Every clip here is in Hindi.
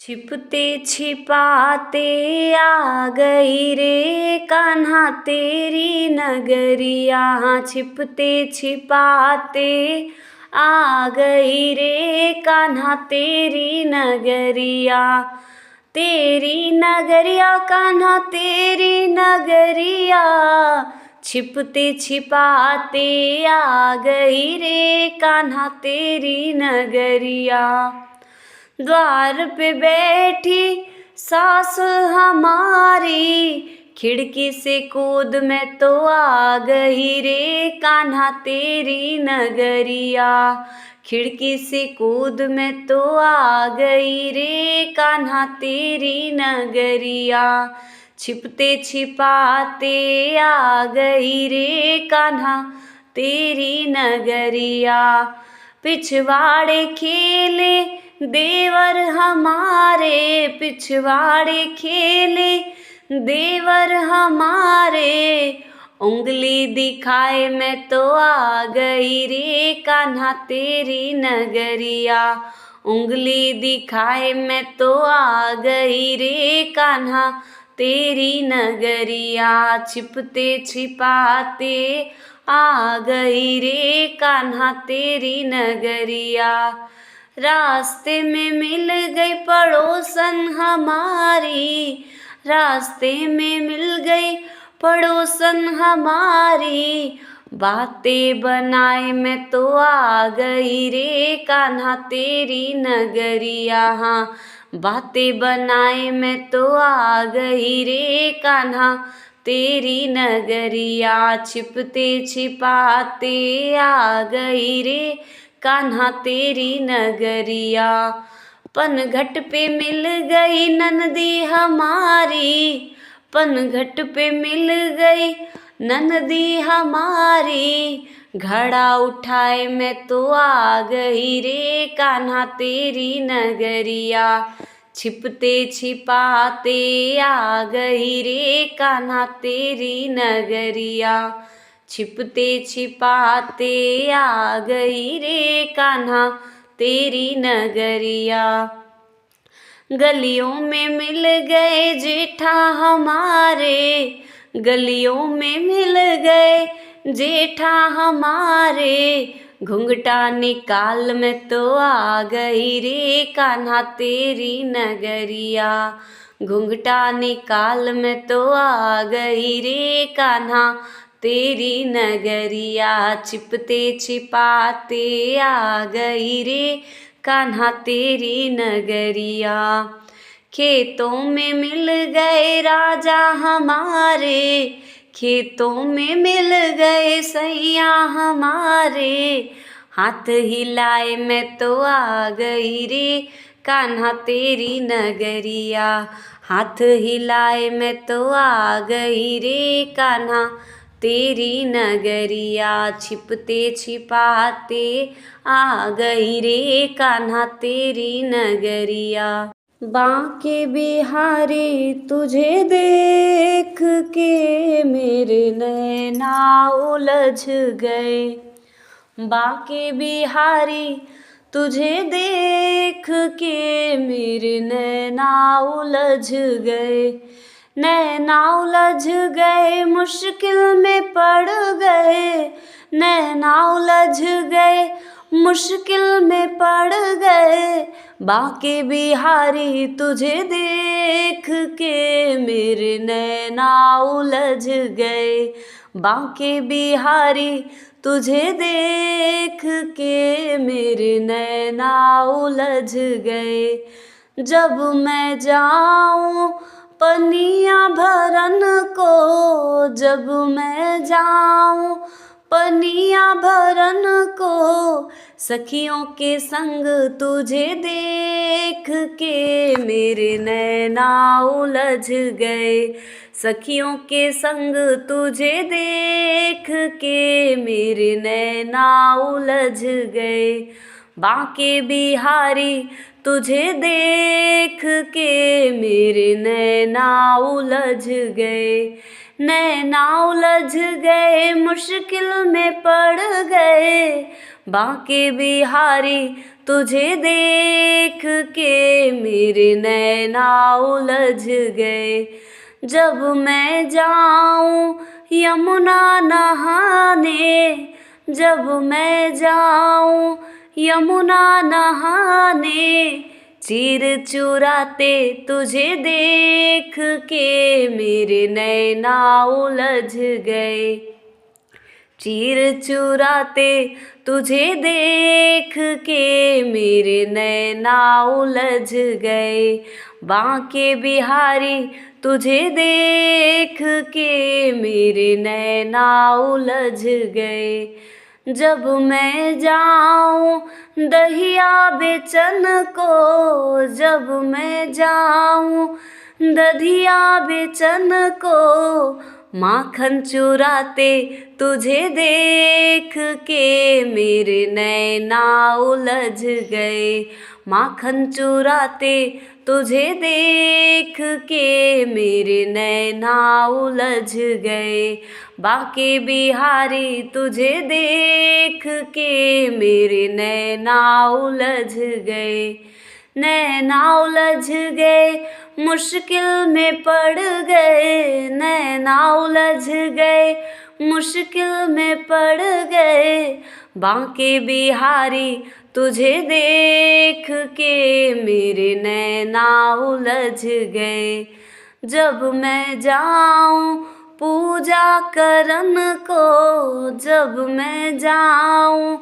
छिपते छिपाते आ गई रे कान्हा तेरी नगरिया। छिपते छिपाते आ गई रे कान्हा तेरी नगरिया। तेरी नगरिया कान्हा तेरी नगरिया। छिपते छिपाते आ गई रे कान्हा तेरी नगरिया। द्वार पे बैठी सास हमारी, खिड़की से कूद मैं तो आ गई रे कान्हा तेरी नगरिया। खिड़की से कूद मैं तो आ गई रे कान्हा तेरी नगरिया। छिपते छिपाते आ गई रे कान्हा तेरी नगरिया। पिछवाड़े खेले देवर हमारे, पिछवाड़े खेले देवर हमारे। उंगली दिखाए मैं तो आ गई रे कान्हा तेरी नगरिया। उंगली दिखाए मैं तो आ गई रे कान्हा तेरी नगरिया। छिपते छिपाते आ गई रे कान्हा तेरी नगरिया। रास्ते में मिल गई पड़ोसन हमारी, रास्ते में मिल गई पड़ोसन हमारी। बातें बनाए मैं तो आ गई रे कान्हा तेरी नगरिया। बातें बनाए मैं तो आ गई रे कान्हा तेरी नगरिया। छिपते छिपाते आ गई रे कान्हा तेरी नगरिया। पनघट पे मिल गई ननदी हमारी, पनघट पे मिल गई ननदी हमारी। घड़ा उठाए मैं तो आ गई रे कान्हा तेरी नगरिया। छिपते छिपाते आ गई रे कान्हा तेरी नगरिया। छिपते छिपाते आ गई रे कान्हा तेरी नगरिया। गलियों में मिल गए जेठा हमारे, गलियों में मिल गए जेठा हमारे। घुंघटा निकाल मैं तो आ गई रे कान्हा तेरी नगरिया। घुंघटा निकाल मैं तो आ गई रे कान्हा तेरी नगरिया। छिपते छिपाते आ गई रे कान्हा तेरी नगरिया। खेतों में मिल गए राजा हमारे, खेतों में मिल गए सैया हमारे। हाथ हिलाए मैं तो आ गई रे कान्हा तेरी नगरिया। हाथ हिलाए मैं तो आ गई रे कान्हा तेरी नगरिया। छिपते छिपाते आ गई रे कान्हा तेरी नगरिया। बांके बिहारी तुझे देख के मेरे नैना उलझ गए। बांके बिहारी तुझे देख के मेरे नैना उलझ गए। नैना उलझ गए मुश्किल में पड़ गए, नैना उलझ गए मुश्किल में पड़ गए। बांके बिहारी तुझे देख के मेरे नैना उलझ गए। बांके बिहारी तुझे देख के मेरे नैना उलझ गए। जब मैं जाऊं पनिया भरन को, जब मैं जाऊं पनिया भरन को। सखियों के संग तुझे देख के मेरे नैना उलझ गए। सखियों के संग तुझे देख के मेरे नैना उलझ गए। बांके बिहारी तुझे देख के मेरे नैना उलझ गए। नैना उलझ गए मुश्किल में पड़ गए। बांके बिहारी तुझे देख के मेरे नैना उलझ गए। जब मैं जाऊं यमुना नहाने, जब मैं जाऊं यमुना नहाने, चीर चुराते तुझे देख के मेरे नैना उलझ गए। चीर चुराते तुझे देख के मेरे नैना उलझ गए। बांके बिहारी तुझे देख के मेरे नैना उलझ गए। जब मैं जाऊं दहिया बेचन को, जब मैं जाऊं दधिया बेचन को, माखन चुराते तुझे देख के मेरे नैना उलझ गए। माखन चुराते तुझे देख के मेरे नैना उलझ गए। बांके बिहारी तुझे देख के मेरे नैना उलझ गए। नैना उलझ गए, मुश्किल में पड़ गए, नैना उलझ गए, मुश्किल में पड़ गए। बांके बिहारी तुझे देख के मेरे नैना उलझ गए। जब मैं जाऊं पूजा करन को, जब मैं जाऊं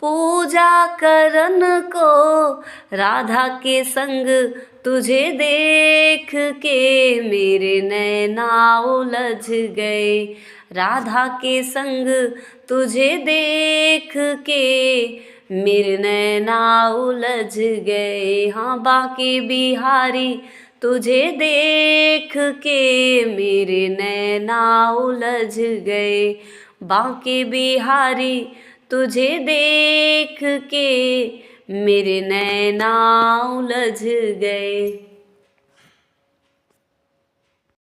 पूजा करन को, राधा के संग तुझे देख के मेरे नैना उलझ गए। राधा के संग तुझे देख के मेरे नैना उलझ गए। हाँ बांके बिहारी तुझे देख के मेरे नैना उलझ गए। बांके बिहारी तुझे देख के मेरे नैना उलझ गए।